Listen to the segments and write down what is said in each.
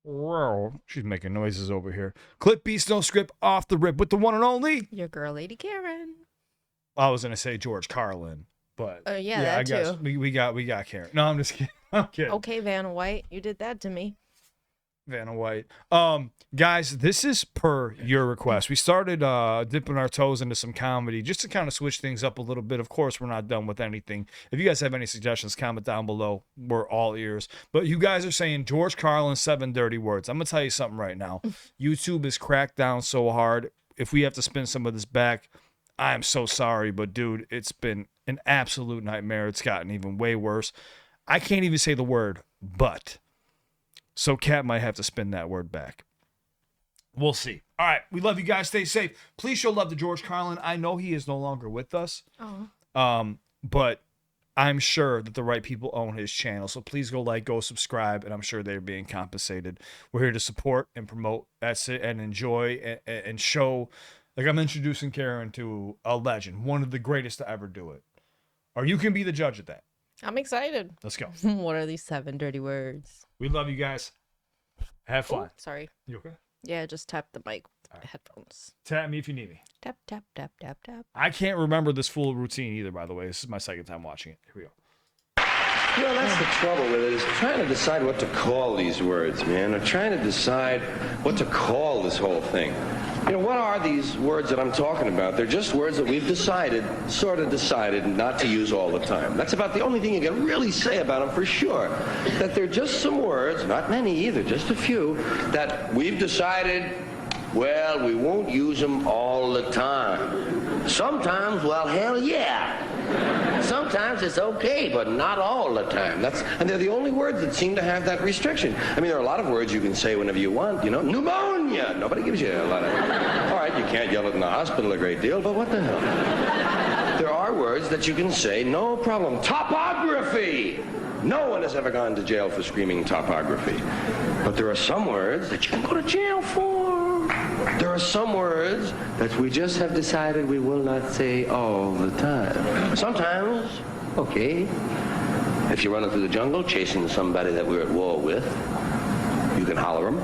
Whoa, she's making noises over here. CliffBeats, no script, off the rip with the one and only. Your girl, Lady Karen. I was gonna say George Carlin, but Yeah, that I guess too. we got Karen. No, I'm just kidding. I'm kidding. Okay, Vanna White, you did that to me. Vanna White. Guys, this is per your request. We started dipping our toes into some comedy just to kind of switch things up a little bit. Of course, we're not done with anything. If you guys have any suggestions, comment down below. We're all ears. But you guys are saying George Carlin, 7 dirty words. I'm gonna tell you something right now. YouTube is cracked down so hard. If we have to spin some of this back, I'm so sorry, but dude, it's been an absolute nightmare. It's gotten even way worse. I can't even say the word but. So Kat might have to spin that word back. We'll see. All right. We love you guys. Stay safe. Please show love to George Carlin. I know he is no longer with us. Oh. But I'm sure that the right people own his channel. So please go like, go subscribe, and I'm sure they're being compensated. We're here to support and promote. That's it. And enjoy and show. Like, I'm introducing Karen to a legend. One of the greatest to ever do it. Or you can be the judge of that. I'm excited. Let's go. What are these 7 dirty words? We love you guys. Have fun. Oh, sorry. You okay? Yeah, just tap the mic with my headphones. Tap me if you need me. Tap, tap, tap, tap, tap. I can't remember this full routine either, by the way. This is my second time watching it. Here we go. You know, that's the trouble with it, is trying to decide what to call these words, man. Or trying to decide what to call this whole thing. You know, what are these words that I'm talking about? They're just words that we've decided, sort of decided, not to use all the time. That's about the only thing you can really say about them for sure. That they're just some words, not many either, just a few, that we've decided, well, we won't use them all the time. Sometimes, well, hell yeah. Sometimes it's okay, but not all the time. And they're the only words that seem to have that restriction. I mean, there are a lot of words you can say whenever you want, you know. Pneumonia! Nobody gives you a lot of... All right, you can't yell it in the hospital a great deal, but what the hell? There are words that you can say, no problem. Topography! No one has ever gone to jail for screaming topography. But there are some words that you can go to jail for. There are some words that we just have decided we will not say all the time. Sometimes, okay. If you're running through the jungle chasing somebody that we're at war with, you can holler them.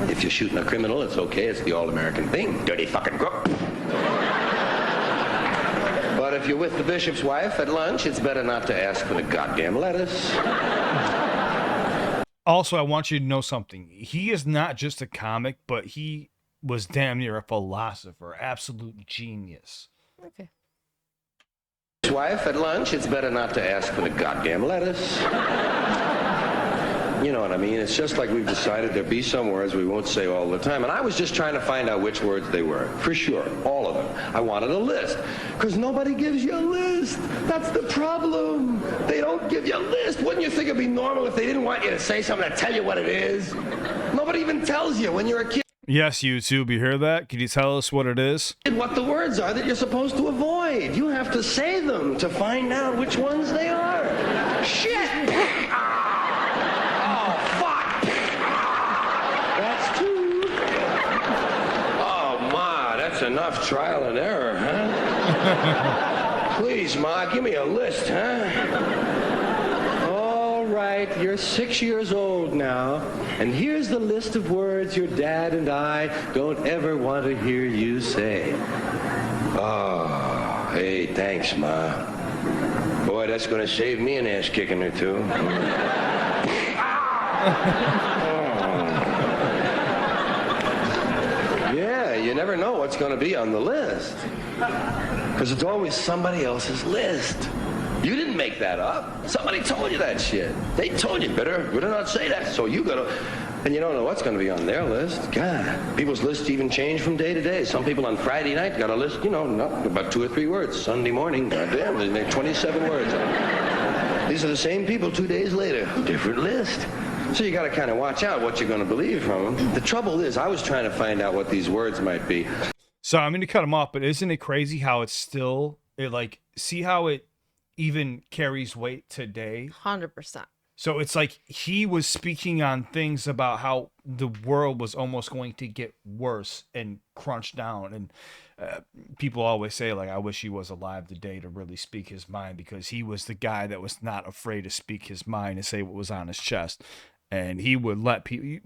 If you're shooting a criminal, it's okay. It's the all-American thing. Dirty fucking crook. But if you're with the bishop's wife at lunch, it's better not to ask for the goddamn lettuce. Also, I want you to know something. He is not just a comic, but he was damn near a philosopher. Absolute genius. Okay. Wife at lunch, it's better not to ask for the goddamn lettuce. You know what I mean? It's just like we've decided there'll be some words we won't say all the time. And I was just trying to find out which words they were. For sure. All of them. I wanted a list. Because nobody gives you a list. That's the problem. They don't give you a list. Wouldn't you think it'd be normal if they didn't want you to say something to tell you what it is? Nobody even tells you when you're a kid. Yes, YouTube, you hear that? Can you tell us what it is? What the words are that you're supposed to avoid. You have to say them to find out which ones they are. Shit! Oh, fuck! That's two. Oh, Ma, that's enough trial and error, huh? Please, Ma, give me a list, huh? All right, you're 6 years old now, and here's the list of words your dad and I don't ever want to hear you say. Oh, hey, thanks, Ma. Boy, that's going to save me an ass kicking or two. Yeah, you never know what's going to be on the list. Because it's always somebody else's list. You didn't make that up. Somebody told you that shit. They told you better not say that. So you gotta, and you don't know what's gonna be on their list. God, people's lists even change from day to day. Some people on Friday night got a list, you know, not about 2 or 3 words. Sunday morning, goddamn, they made 27 words. These are the same people 2 days later. Different list. So you gotta kind of watch out what you're gonna believe from them. The trouble is, I was trying to find out what these words might be. So I'm going to cut him off, but isn't it crazy how it's still, see how it even carries weight today? 100%. So it's like he was speaking on things about how the world was almost going to get worse and crunched down. And people always say, like, I wish he was alive today to really speak his mind, because he was the guy that was not afraid to speak his mind and say what was on his chest. and he would let people.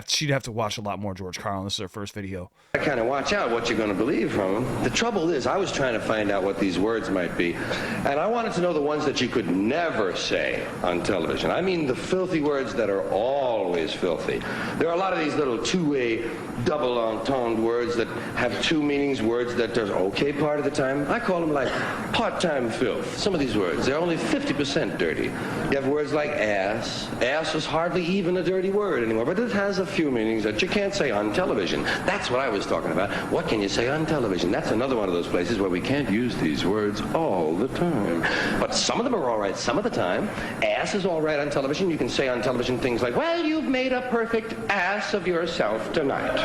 She'd have to watch a lot more George Carlin. This is her first video. I kind of watch out what you're going to believe from him. The trouble is, I was trying to find out what these words might be, and I wanted to know the ones that you could never say on television. I mean the filthy words that are always filthy. There are a lot of these little two-way, double entendre words that have two meanings, words that are okay part of the time. I call them like part-time filth. Some of these words, they're only 50% dirty. You have words like ass. Ass is hardly even a dirty word anymore, but it has a few meanings that you can't say on television. That's what I was talking about. What can you say on television? That's another one of those places where we can't use these words all the time. But some of them are all right some of the time. Ass is all right on television. You can say on television things like, well, you've made a perfect ass of yourself tonight.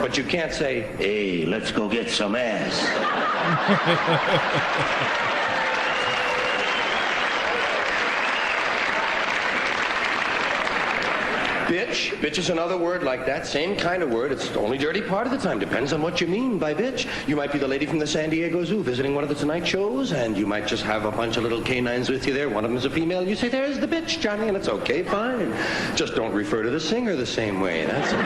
But you can't say, hey, let's go get some ass. Bitch. Bitch is another word like that. Same kind of word. It's only dirty part of the time. Depends on what you mean by bitch. You might be the lady from the San Diego Zoo visiting one of the Tonight shows, and you might just have a bunch of little canines with you there. One of them is a female. You say, there's the bitch, Johnny, and it's okay, fine. Just don't refer to the singer the same way. That's it.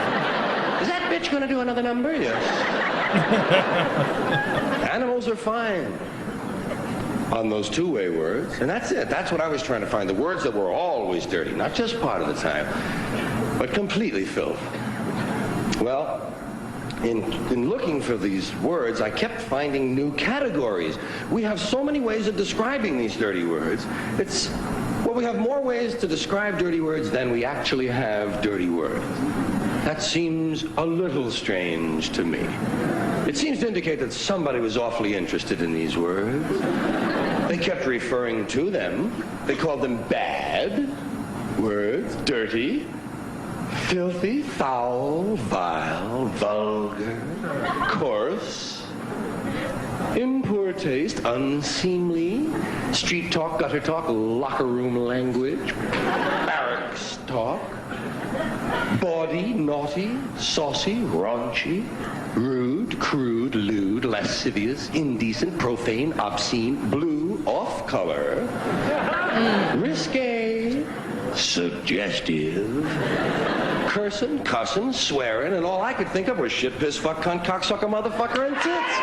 Is that bitch going to do another number? Yes. Animals are fine on those two-way words, and that's it. That's what I was trying to find. The words that were always dirty, not just part of the time, but completely filth. Well, in looking for these words, I kept finding new categories. We have so many ways of describing these dirty words. Well, we have more ways to describe dirty words than we actually have dirty words. That seems a little strange to me. It seems to indicate that somebody was awfully interested in these words. They kept referring to them. They called them bad words, dirty, filthy, foul, vile, vulgar, coarse, in poor taste, unseemly, street talk, gutter talk, locker room language, barracks talk, bawdy, naughty, saucy, raunchy, rude, crude, lewd, lascivious, indecent, profane, obscene, blue, off-color, risque, suggestive, cursing, cussing, swearing, and all I could think of was shit, piss, fuck, cunt, cocksucker, motherfucker, and tits.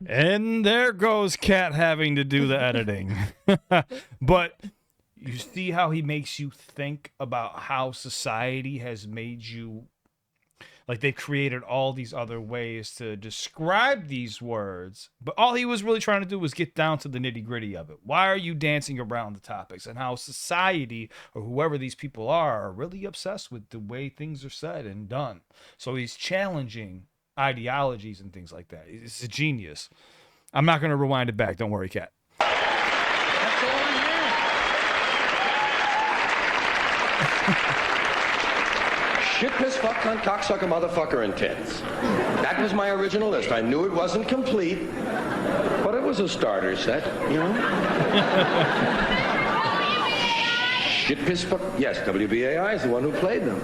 And there goes Cat having to do the editing. But you see how he makes you think about how society has made you, like they've created all these other ways to describe these words, but all he was really trying to do was get down to the nitty gritty of it. Why are you dancing around the topics, and how society or whoever these people are really obsessed with the way things are said and done. So he's challenging ideologies and things like that. It's a genius. I'm not going to rewind it back. Don't worry, Cat. Shit, piss, fuck, cunt, cocksucker, motherfucker, and tits. That was my original list. I knew it wasn't complete, but it was a starter set, you know? Shit, piss, fuck... Yes, WBAI is the one who played them.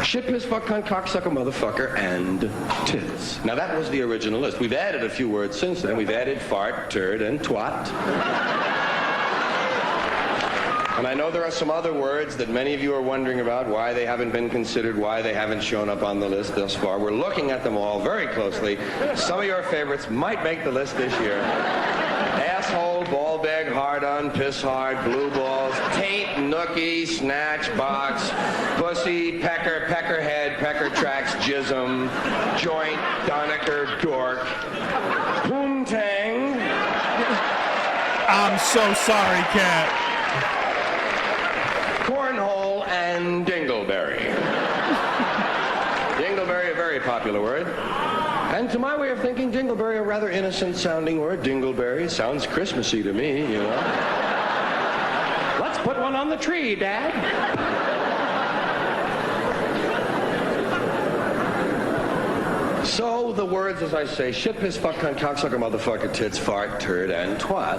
Shit, piss, fuck, cunt, cocksucker, motherfucker, and tits. Now, that was the original list. We've added a few words since then. We've added fart, turd, and twat. And I know there are some other words that many of you are wondering about, why they haven't been considered, why they haven't shown up on the list thus far. We're looking at them all very closely. Some of your favorites might make the list this year. Asshole, ball bag, hard-on, piss hard, blue balls, taint, nookie, snatch, box, pussy, pecker, peckerhead, pecker tracks, jism, joint, Donecker, dork, poontang. I'm so sorry, Cat. Cornhole and dingleberry. Dingleberry, a very popular word. And to my way of thinking, dingleberry, a rather innocent-sounding word. Dingleberry sounds Christmassy to me, you know. Let's put one on the tree, Dad. So the words, as I say, shit, piss, fuck, cunt, cocksucker, motherfucker, tits, fart, turd, and twat.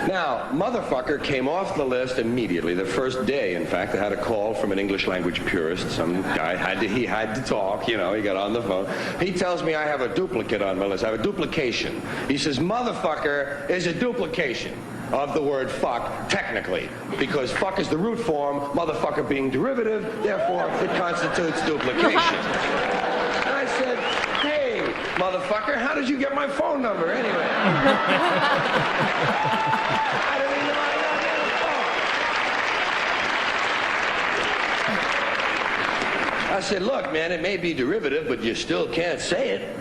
Now, motherfucker came off the list immediately. The first day, in fact, I had a call from an English language purist. Some guy he had to talk, you know, he got on the phone. He tells me I have a duplicate on my list. I have a duplication. He says, motherfucker is a duplication. of the word fuck, technically, because fuck is the root form, motherfucker being derivative, therefore it constitutes duplication. And I said, hey, motherfucker, how did you get my phone number anyway? I didn't even know I got the phone. I said, look, man, it may be derivative, but you still can't say it.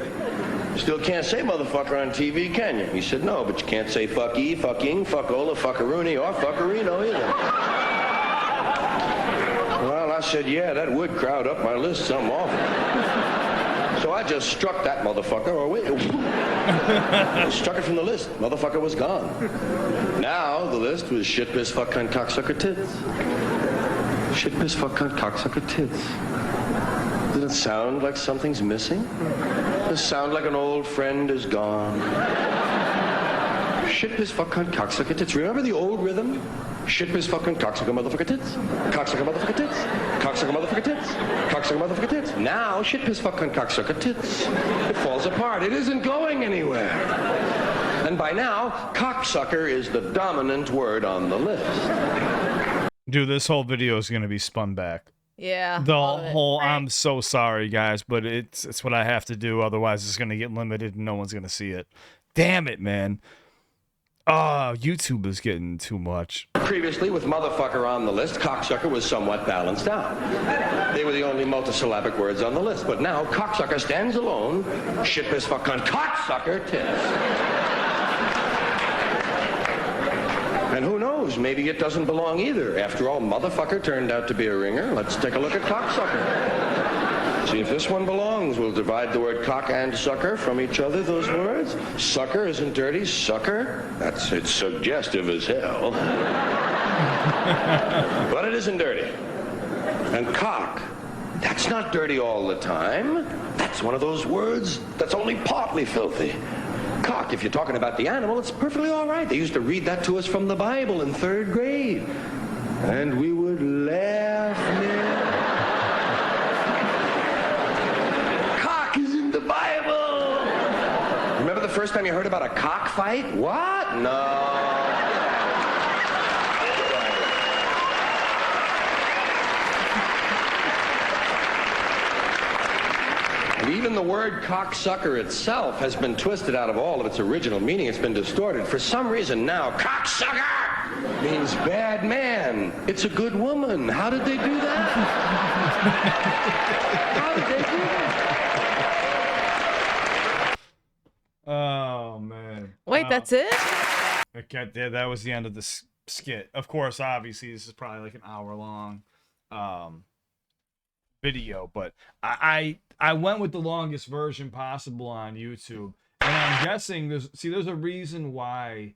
You still can't say motherfucker on TV, can you? He said, no, but you can't say fucky, fucking, fuckola, fuckaroony, or fuckerino either. Well, I said, yeah, that would crowd up my list some awful. So I just struck that motherfucker, or wait, struck it from the list. Motherfucker was gone. Now the list was shit, piss, fuck, cunt, cocksucker, tits. Shit, piss, fuck, cunt, cocksucker, tits. Does it sound like something's missing? Does it sound like an old friend is gone? Shit, piss, fuck, cunt, cocksucker, tits. Remember the old rhythm? Shit, piss, fuck, cunt, cocksucker, motherfucker, tits. Cocksucker, motherfucker, tits. Cocksucker, motherfucker, tits. Cocksucker, motherfucker, tits. Now, shit, piss, fuck, cunt, cocksucker, tits. It falls apart. It isn't going anywhere. And by now, cocksucker is the dominant word on the list. Dude, this whole video is going to be spun back. Yeah. The whole, I'm so sorry, guys, but it's what I have to do. Otherwise, it's going to get limited and no one's going to see it. Damn it, man. YouTube is getting too much. Previously, with motherfucker on the list, cocksucker was somewhat balanced out. They were the only multisyllabic words on the list. But now, cocksucker stands alone. Shit, piss, fuck, cunt, cocksucker, tits. And who knows, maybe it doesn't belong either. After all, motherfucker turned out to be a ringer. Let's take a look at cocksucker. See if this one belongs. We'll divide the word cock and sucker from each other, those words. Sucker isn't dirty. Sucker, it's suggestive as hell. But it isn't dirty. And cock, that's not dirty all the time. That's one of those words that's only partly filthy. Cock, if you're talking about the animal, it's perfectly all right. They used to read that to us from the Bible in 3rd grade. And we would laugh, man. Cock is in the Bible. Remember the first time you heard about a cockfight? What? No. Even the word cocksucker itself has been twisted out of all of its original meaning. It's been distorted. For some reason now, cocksucker means bad man. It's a good woman. How did they do that? How did they do that? Oh, man. Wait, that's it? Okay, that was the end of the skit. Of course, obviously, this is probably like an hour-long video, but I went with the longest version possible on YouTube, and I'm guessing there's a reason why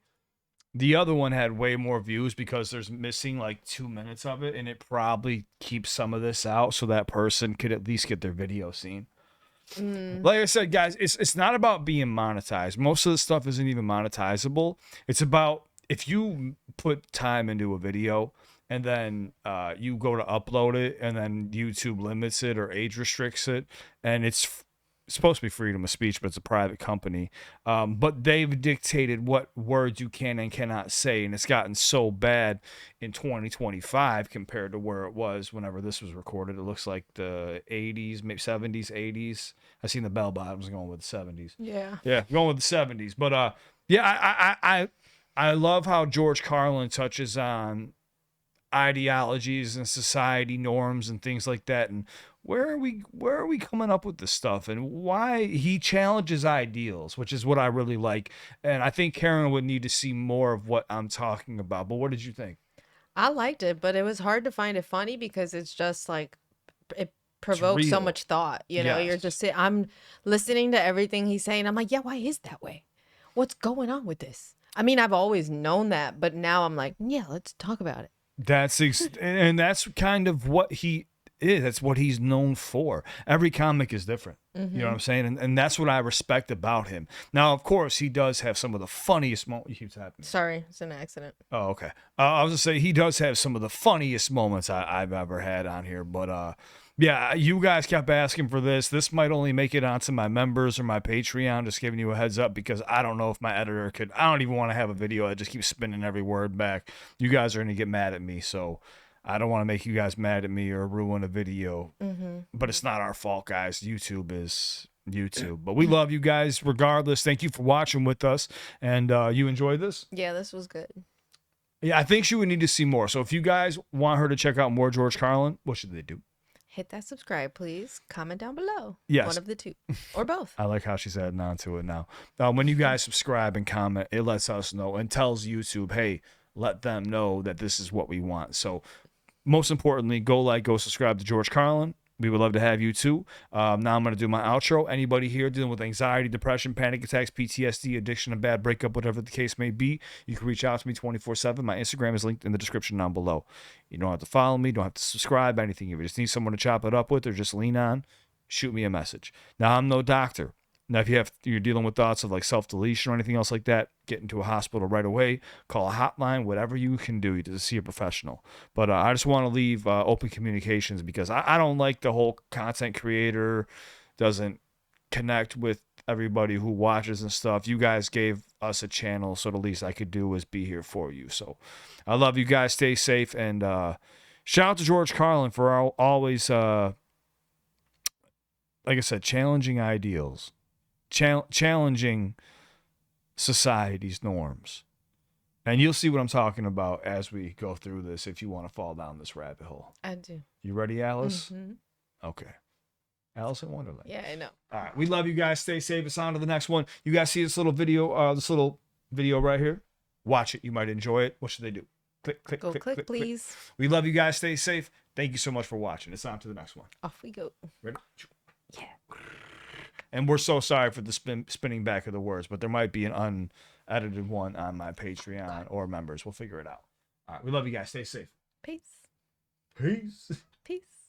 the other one had way more views, because there's missing like 2 minutes of it, and it probably keeps some of this out so that person could at least get their video seen. Like I said, guys, it's not about being monetized. Most of the stuff isn't even monetizable. It's about if you put time into a video and then you go to upload it, and then YouTube limits it or age restricts it, and it's supposed to be freedom of speech, but it's a private company. But they've dictated what words you can and cannot say, and it's gotten so bad in 2025 compared to where it was whenever this was recorded. It looks like the 80s, maybe 70s, 80s. I seen the bell bottoms going with the 70s. Yeah, going with the 70s. But yeah, I love how George Carlin touches on ideologies and society norms and things like that, and where are we coming up with this stuff, and why he challenges ideals, which is what I really like. And I think Karen would need to see more of what I'm talking about. But what did you think? I liked it, but it was hard to find it funny because it's just like it provokes so real. much thought. You know, Yes. you're just I'm listening to everything he's saying. I'm like, yeah, why is that way? What's going on with this? I mean, I've always known that, but now I'm like, yeah, let's talk about it. And that's kind of what is. That's what he's known for. Every comic is different. You know what I'm saying? And that's what I respect about him. Now, of course, he does have some of the funniest moments. He keeps happening. Sorry, it's an accident. Oh, okay. I was going to say, he does have some of the funniest moments I've ever had on here. But, yeah, you guys kept asking for this. This might only make it onto my members or my Patreon, just giving you a heads up, because I don't know if my editor could. I don't even want to have a video that just keeps spinning every word back. You guys are going to get mad at me, so I don't want to make you guys mad at me or ruin a video. But it's not our fault, guys. YouTube is YouTube. But we love you guys regardless. Thank you for watching with us. And you enjoyed this? Yeah, this was good. Yeah, I think she would need to see more. So if you guys want her to check out more George Carlin, what should they do? Hit that subscribe, please. Comment down below. Yes. One of the two. Or both. I like how she's adding on to it now. When you guys subscribe and comment, it lets us know and tells YouTube, hey, let them know that this is what we want. So most importantly, go subscribe to George Carlin. We would love to have you too. Now I'm going to do my outro. Anybody here dealing with anxiety, depression, panic attacks, PTSD, addiction, a bad breakup, whatever the case may be, you can reach out to me 24/7. My Instagram is linked in the description down below. You don't have to follow me, don't have to subscribe, anything. If you just need someone to chop it up with or just lean on, shoot me a message. Now, I'm no doctor. Now, if you're dealing with thoughts of like self-deletion or anything else like that, get into a hospital right away. Call a hotline, whatever you can do to see a professional. But I just want to leave open communications, because I don't like the whole content creator doesn't connect with everybody who watches and stuff. You guys gave us a channel, so the least I could do is be here for you. So I love you guys. Stay safe. And shout out to George Carlin for always, like I said, challenging ideals. Challenging society's norms. And you'll see what I'm talking about as we go through this if you want to fall down this rabbit hole. I do. You ready, Alice? Okay. Alice in Wonderland. Yeah, I know. All right. We love you guys. Stay safe. It's on to the next one. You guys see this little video right here? Watch it. You might enjoy it. What should they do? Click, Click, please. Click. We love you guys. Stay safe. Thank you so much for watching. It's on to the next one. Off we go. Ready? Yeah. And we're so sorry for the spinning back of the words, but there might be an unedited one on my Patreon or members. We'll figure it out. All right. We love you guys. Stay safe. Peace. Peace. Peace.